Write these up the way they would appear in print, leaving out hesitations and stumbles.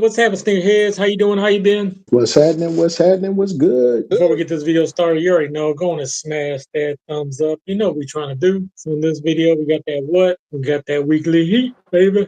What's happening, sneakerheads? How you doing? How you been? What's happening? What's happening? What's good? Before we get this video started, you already know, go on and smash that thumbs up. You know what we're trying to do. So in this video, we got that what? We got that weekly heat, baby.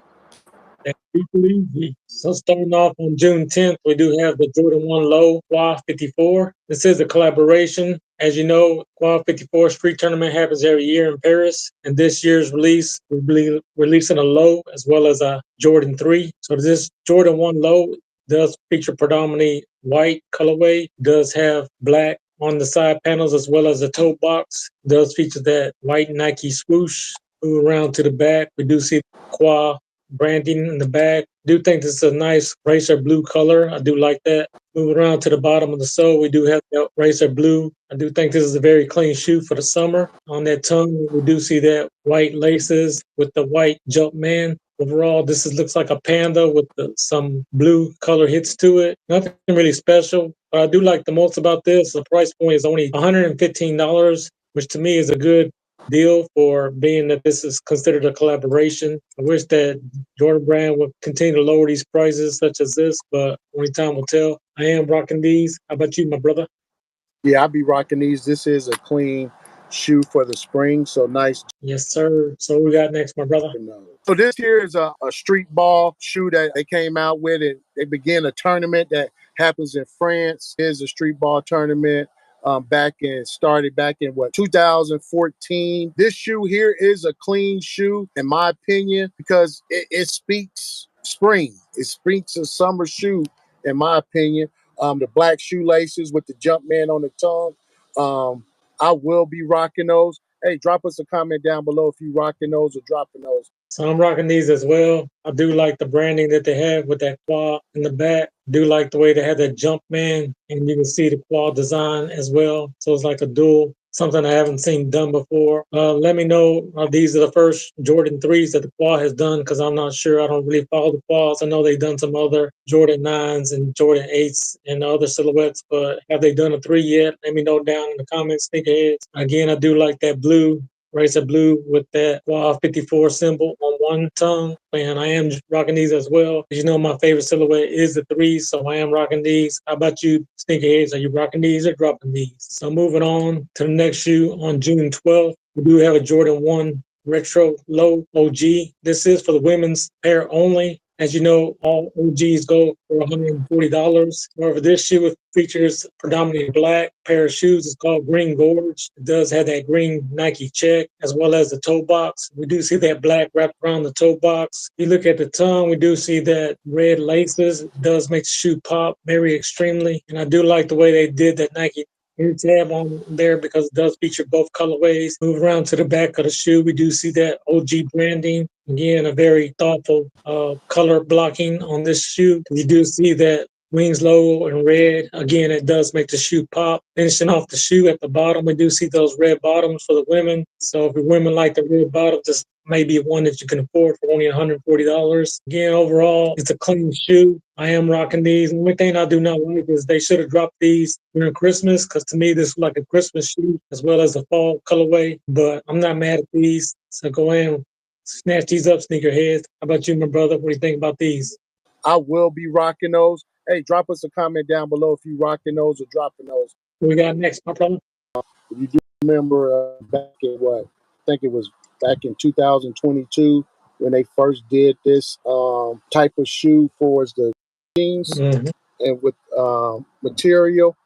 That weekly heat. So starting off on June 10th, we do have the Jordan 1 Low Quad 54. This is a collaboration. As you know, Quad 54 Street Tournament happens every year in Paris. And this year's release, we'll be releasing a low as well as a Jordan 3. So this Jordan 1 Low does feature predominantly white colorway, does have black on the side panels as well as the toe box, does feature that white Nike swoosh. Move around to the back, we do see Quad branding in the back. Do think this is a nice racer blue color. I do like that. Moving around to the bottom of the sole, we do have that racer blue. I do think this is a very clean shoe for the summer. On that tongue, we do see that white laces with the white Jumpman. Overall, looks like a panda with some blue color hits to it. Nothing really special. What I do like the most about this, the price point is only $115, which to me is a good deal for being that this is considered a collaboration. I wish that Jordan Brand would continue to lower these prices such as this, but only time will tell. I am rocking these. How about you, my brother? Yeah, I'll be rocking these. This is a clean shoe for the spring, so nice. Yes, sir. So what we got next, my brother? So this here is a street ball shoe that they came out with. It. They began a tournament that happens in France. Here's a street ball tournament. Started back in 2014. This shoe here is a clean shoe, in my opinion, because it speaks spring. It speaks a summer shoe, in my opinion. The black shoelaces with the Jumpman on the tongue. I will be rocking those. Hey, drop us a comment down below if you rocking those or dropping those. So I'm rocking these as well. I do like the branding that they have with that claw in the back. I do like the way they have that Jumpman, and you can see the claw design as well. So it's like a dual, something I haven't seen done before. Let me know these are the first Jordan 3s that the claw has done, because I'm not sure. I don't really follow the claws. I know they've done some other Jordan 9s and Jordan 8s and other silhouettes, but have they done a 3 yet? Let me know down in the comments, sneakerheads. Again, I do like that blue. Racer blue with that Quad 54 symbol on one tongue. And I am rocking these as well. As you know, my favorite silhouette is the 3s, so I am rocking these. How about you, sneakerheads? Are you rocking these or dropping these? So moving on to the next shoe on June 12th, we do have a Jordan 1 Retro Low OG. This is for the women's pair only. As you know, all OGs go for $140. However, this shoe features predominantly black pair of shoes. It's called Green Gorge. It does have that green Nike check as well as the toe box. We do see that black wrapped around the toe box. If you look at the tongue, we do see that red laces. It does make the shoe pop very extremely. And I do like the way they did that Nike tab on there because it does feature both colorways. Move around to the back of the shoe, we do see that OG branding. Again, a very thoughtful color blocking on this shoe. You do see that Wings logo in red. Again, it does make the shoe pop. Finishing off the shoe at the bottom, we do see those red bottoms for the women. So if your women like the red bottom, this may be one that you can afford for only $140. Again, overall, it's a clean shoe. I am rocking these. The only thing I do not like is they should have dropped these during Christmas, because to me, this is like a Christmas shoe as well as a fall colorway. But I'm not mad at these. So go ahead and snatch these up, sneakerheads. How about you, my brother? What do you think about these? I will be rocking those. Hey, drop us a comment down below if you rocking those or dropping those. What we got next, my brother? If you do remember back in I think it was back in 2022 when they first did this type of shoe for the jeans and with material.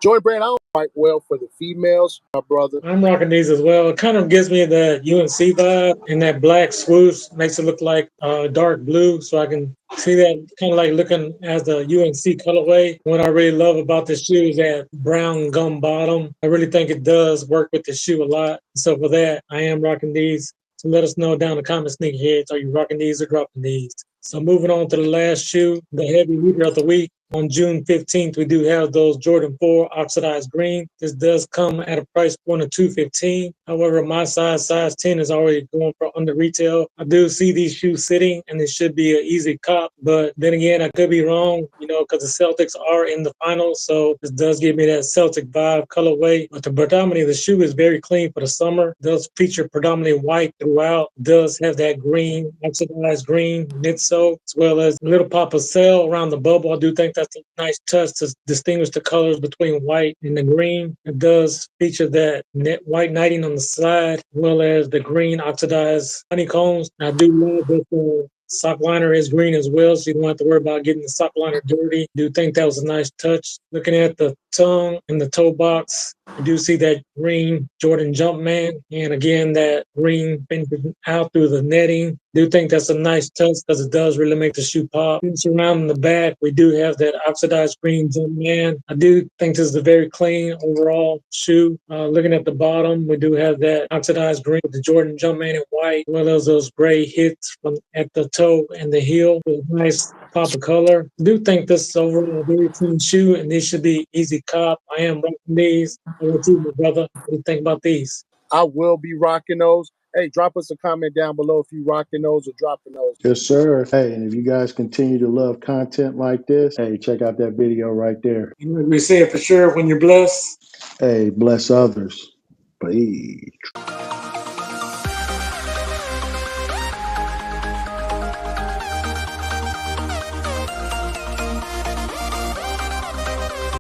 Jordan Brand, I don't quite well for the females, my brother. I'm rocking these as well. It kind of gives me the UNC vibe, and that black swoosh makes it look like dark blue, so I can see that kind of like looking as the UNC colorway. What I really love about this shoe is that brown gum bottom. I really think it does work with the shoe a lot. So for that, I am rocking these. So let us know down in the comments, sneakerheads, are you rocking these or dropping these? So moving on to the last shoe, the heavy hitter of the week. On June 15th, we do have those Jordan 4 oxidized green. This does come at a price point of $215. However, my size 10, is already going for under retail. I do see these shoes sitting, and it should be an easy cop. But then again, I could be wrong, because the Celtics are in the finals. So this does give me that Celtic vibe colorway. But the predominantly, the shoe is very clean for the summer. It does feature predominantly white throughout. It does have that green, oxidized green midsole, as well as a little pop of cell around the bubble. I do think that's a nice touch to distinguish the colors between white and the green. It does feature that white knighting on the side, as well as the green oxidized honeycombs. I do love this sock liner is green as well, so you don't have to worry about getting the sock liner dirty. Do think that was a nice touch. Looking at the tongue and the toe box, you do see that green Jordan Jumpman, and again that green finishing out through the netting. Do think that's a nice touch because it does really make the shoe pop. Surrounding the back, we do have that oxidized green Jumpman. I do think this is a very clean overall shoe. Looking at the bottom, we do have that oxidized green with the Jordan Jumpman in white, as well as those gray hits from at the toe and the heel with a nice pop of color. I do think this is overall a very clean shoe, and these should be easy cop. I am rocking these. I want you, my brother. What do you think about these? I will be rocking those. Hey, drop us a comment down below if you rocking those or dropping those. Yes, sir. Hey, and if you guys continue to love content like this, hey, check out that video right there. We say it for sure when you're blessed. Hey, bless others. Bye.